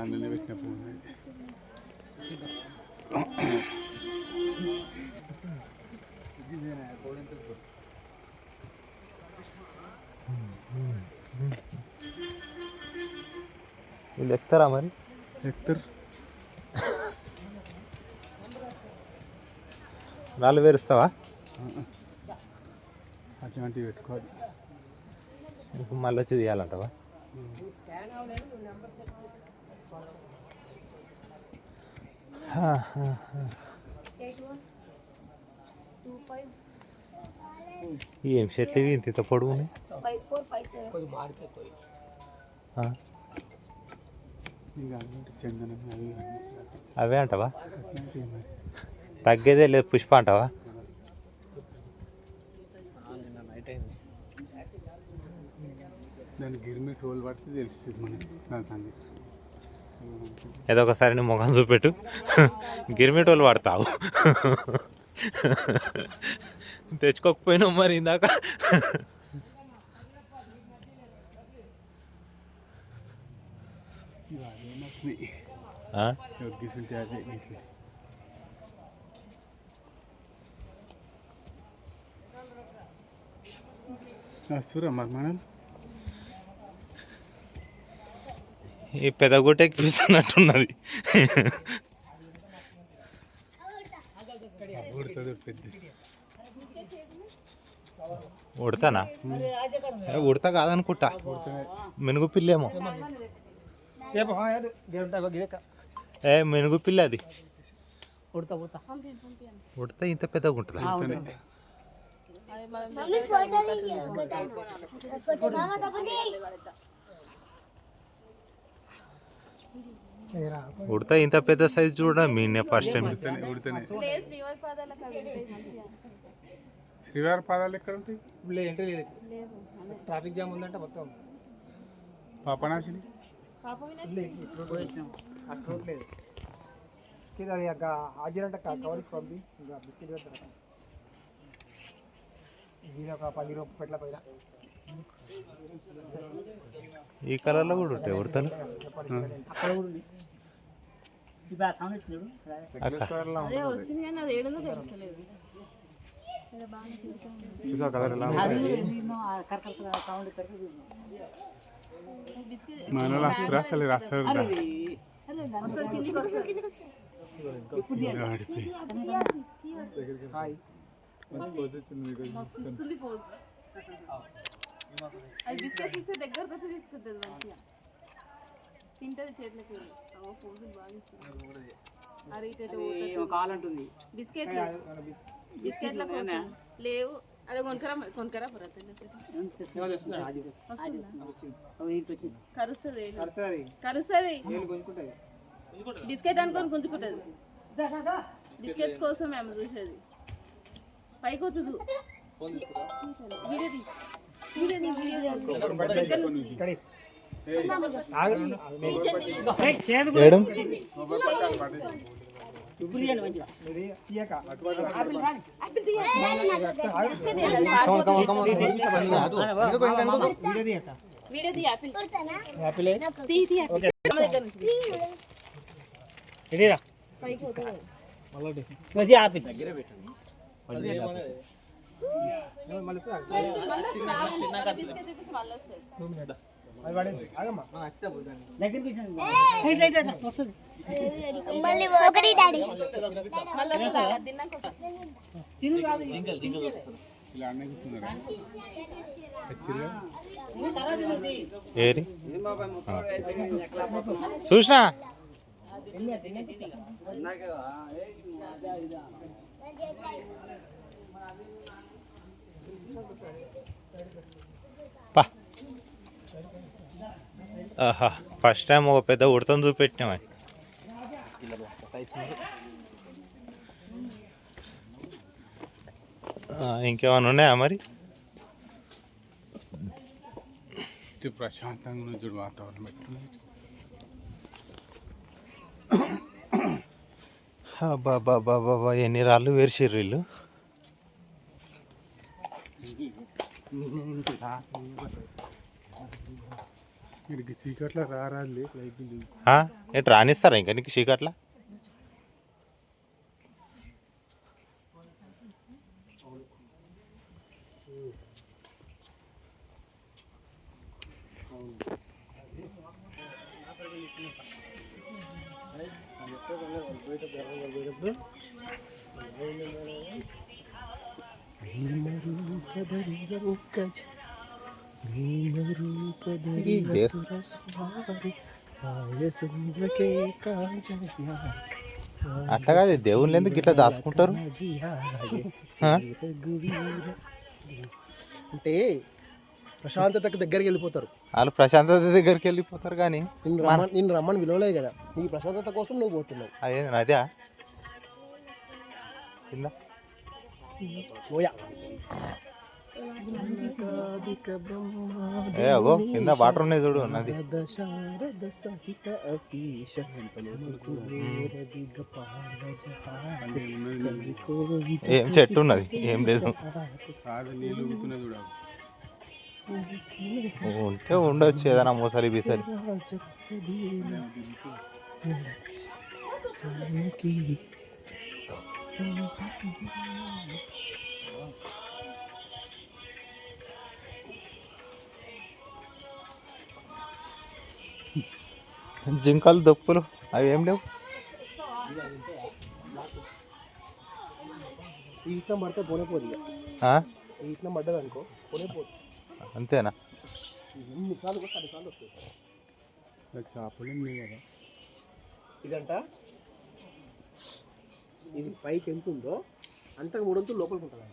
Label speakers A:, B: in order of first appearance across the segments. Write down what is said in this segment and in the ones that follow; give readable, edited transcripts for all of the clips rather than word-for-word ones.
A: అందులో పెట్టినప్పుడు
B: వీళ్ళు ఎక్కుతారా మరి?
A: ఎక్కుతారు.
B: రాళ్ళు వేరుస్తావా?
A: అట్లాంటివి పెట్టుకోవాలి.
B: ఇప్పుడు మళ్ళీ వచ్చి తీయాలంటవా? ఏం చెట్లు ఇవి ఇంత పొడుగు అవే అంటవా? తగ్గేదే లేదు. పుష్ప అంటవా?
A: దాని గిరిమిట్ రోల్ పడితే తెలుస్తుంది మనకి దాని సంగతి.
B: ఏదో ఒకసారి నీ ముఖం చూపెట్టు. గిరిమిటోళ్ళు వాడతావు. తెచ్చుకోకపోయినావు మరి ఇందాక.
A: గీసుంటే అదే గీసుంటే వస్తురా మరి మనం
B: ఈ పెదగుట్టకి పిలుస్తున్నట్టున్నది. ఉడతానా? ఉడతా కాదనుకుంటా. మెనుగు పిల్లేమో. మెనుగు పిల్ల అది. ఉడతా ఇంత పెద్దగా ఉంటుందా? ఉడతా ఇంత పెద్ద సైజు చూడ మీనే ఫస్ట్ టైం.
A: శ్రీవారి పాదాలు ఎక్కడ ఉంటాయి?
C: ట్రాఫిక్ జామ్ ఉందంటే మొత్తం
A: పాపనాశిని
C: అట్లేదు. అది హాజరంటే కవర్ ఇస్తుంది. ఇంకా బిస్కెట్ పెడతారు. దీని ఒక 10 రూపాయల పెట్ల పైన
B: ఈ కలర్లో కూడా ఉంటాయి ఉడతలు.
C: అక్కడ కూడా ఉంది.
A: చూసా కలర్ ఎలా మన రాస్తారా అసలు రాస్తారు.
D: అది బిస్కెట్స్ ఇస్తే దగ్గరకు వచ్చి తీసుకుంటుంది మంచిగా తింటది చేతులకి. ఫోజులు బాగా ఇస్తుంది.
C: కావాలంటుంది
D: బిస్కెట్లు బిస్కెట్ల కోసం లేవు. అదే కొనుకరా కరుస్తుంది. బిస్కెట్ అనుకొని గుంజుకుంటుంది. బిస్కెట్స్ కోసం మేము చూసేది. పైకి వద్దు.
B: ఏరి చూసినా ఫస్ట్ టైం ఒక పెద్ద ఉడతను చూపెట్టినామని. ఇంకేమైనా ఉన్నాయా మరి?
A: ప్రశాంతంగా చూడు వాతావరణం పెట్టుకుని.
B: బాబా ఎన్ని రాళ్ళు వేర్చిర్రు వీళ్ళు.
A: వీడికి చీకట్లో రారాదులే లైట్ లేదు.
B: ఏంటి రానిస్తారా ఇంకా నీకు చీకట్లా? అట్లా కాదు, దేవుళ్ళు ఎందుకు ఇట్లా దాచుకుంటారు?
C: అంటే ప్రశాంతతకు దగ్గరికి వెళ్ళిపోతారు.
B: వాళ్ళు ప్రశాంతత దగ్గరికి వెళ్ళిపోతారు కానీ
C: నిన్ను రమ్మని విలువలేదు కదా, నీ ప్రశాంతత కోసం నువ్వు పోతున్నావు.
B: అదే అదే కింద
C: పోయా
B: అగో కింద వాటర్ ఉన్నాయి చూడు నది. ఏం చెట్టు ఉన్నది? ఏం లేదు.
A: కాదు నీళ్ళు ఊగుతున్నాయి చూడ.
B: ఉంటే ఉండొచ్చు ఏదైనా మోసలి బీసలి. జింకలు దొప్పులు అవి ఏం లేవు.
C: ఈ ఇట్లా పడితే పోనే పోదు.
B: ఆ?
C: ఈ ఇట్లా పడ్డది అనుకో పోనే పోదు.
B: అంతేనా?
C: ఎన్నిసార్లు వస్తే అన్నిసార్లు వస్తాయి.
A: చేపలు ఏం లేవు కదా.
C: ఇదంట ఇది పైకి ఎంత ఉందో అంతకు 3 వంతులు లోపలికి ఉంటుంది.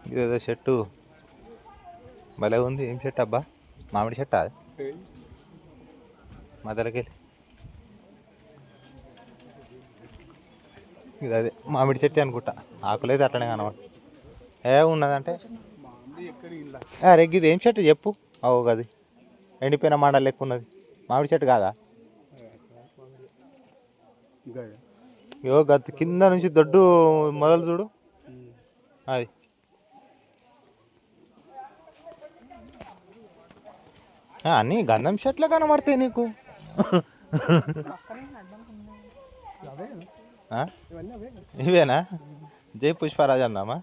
B: ఇదేదో చెట్టు భలే ఉంది. ఏం చెట్టు అబ్బా? మామిడి చెట్టు అది మధ్యలోకి. ఇది అదే మామిడి చెట్టు అనుకుంటా. ఆకులైతే అట్లనే కనబడు. ఉన్నదంటే అరే ఇది ఏం చెట్టు చెప్పు? అవు గది ఎండిపోయిన మండలు లెక్క ఉన్నది. మామిడి చెట్టు కాదా? యో గది కింద నుంచి దొడ్డు మొదలు చూడు. అది అన్నీ గంధం చెట్లే కనబడతాయి నీకు. ఇవేనా? జై పుష్పరాజు అందామా?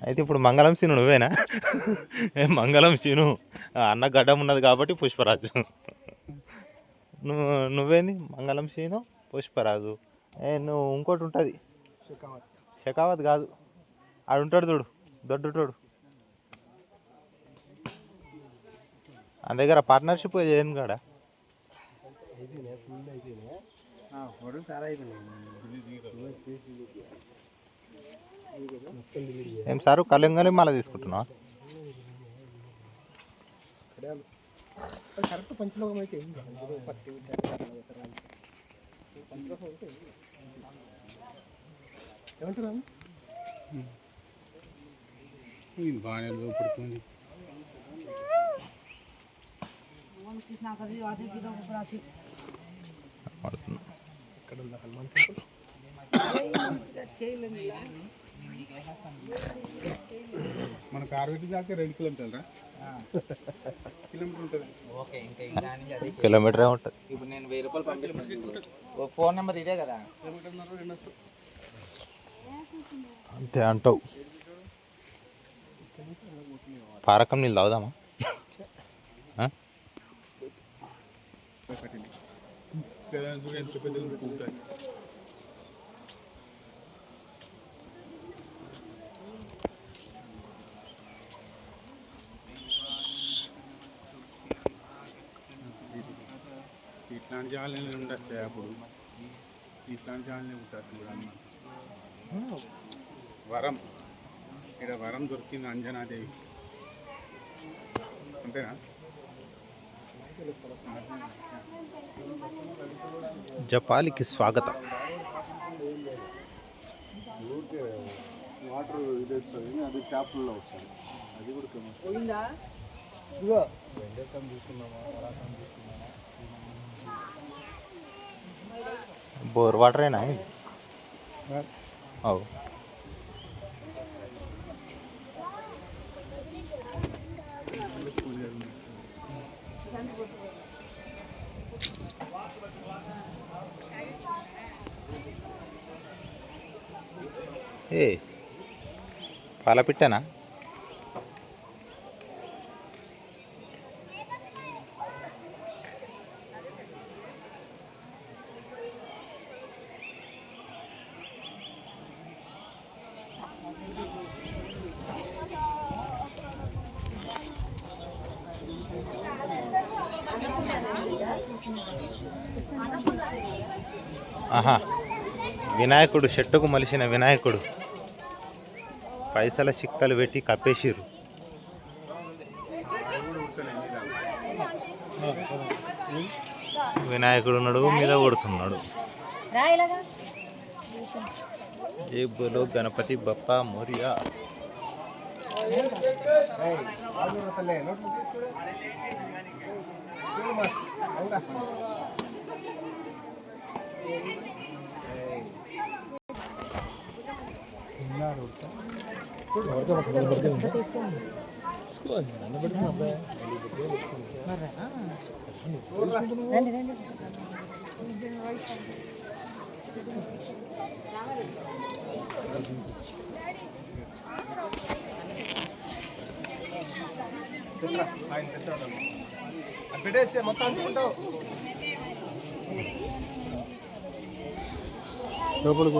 B: అయితే ఇప్పుడు మంగళం సీను నువ్వేనా? మంగళం సీను అన్న గడ్డం ఉన్నది కాబట్టి పుష్పరాజు. నువ్వేంది మంగళం సీను పుష్పరాజు? నువ్వు ఇంకోటి ఉంటుంది షెకావత్ కాదు, ఆడు ఉంటాడు చూడు దొడ్డుటోడు. ఆ దగ్గర పార్ట్నర్షిప్ చేయను కాడా? ఏం సారు కళంగానే మళ్ళీ తీసుకుంటున్నావా?
C: కరెక్ట్ పంచలోకం అయితే ఏమంటారా?
A: ఇది బాగానే లోపడుతుంది. మన కారు పెట్టి దాకా 2 కిలోమీటర్రా? కిలోమీటర్ ఉంటుంది.
B: కిలోమీటరే ఉంటుంది.
E: ఇప్పుడు నేను 1000 రూపాయలు పంపిస్తాను. ఫోన్ నెంబర్ ఇదే కదా?
B: అంతే అంటావు. పారకం నీళ్ళు తాగుదామా?
A: ఎంత పెద్దగా ఉంటుంది. ఇట్లాంటి జాలనే ఉండొచ్చు అప్పుడు. ఇట్లాంటి జాలనే ఉంటుంది కూడా అమ్మ. వరం ఇక్కడ వరం దొరికింది అంజనాదేవి. అంతేనా?
B: జపాలికి స్వాగతం.
A: వాటర్ ఇది వస్తుంది, అది ట్యాప్లో వస్తుంది. అది కూడా
C: ఇదిగో
A: వెండేసం చూసుకున్నామా పరాసం చూసుకున్నామా
B: బోర్ వాటరేనా ఇది? అవు ఏ పాల పిట్టనా? ఆహా, వినాయకుడు, చెట్టుకు మలిసిన వినాయకుడు పైసల చిక్కలు పెట్టి కప్పేసిర్రు. వినాయకుడు ఉన్నాడు, మీద కొడుతున్నాడు. ఏ బోలో గణపతి బప్పా మోరియా.
C: పెట్టేస్తే మొత్తం అనుకుంటావు లోపలికి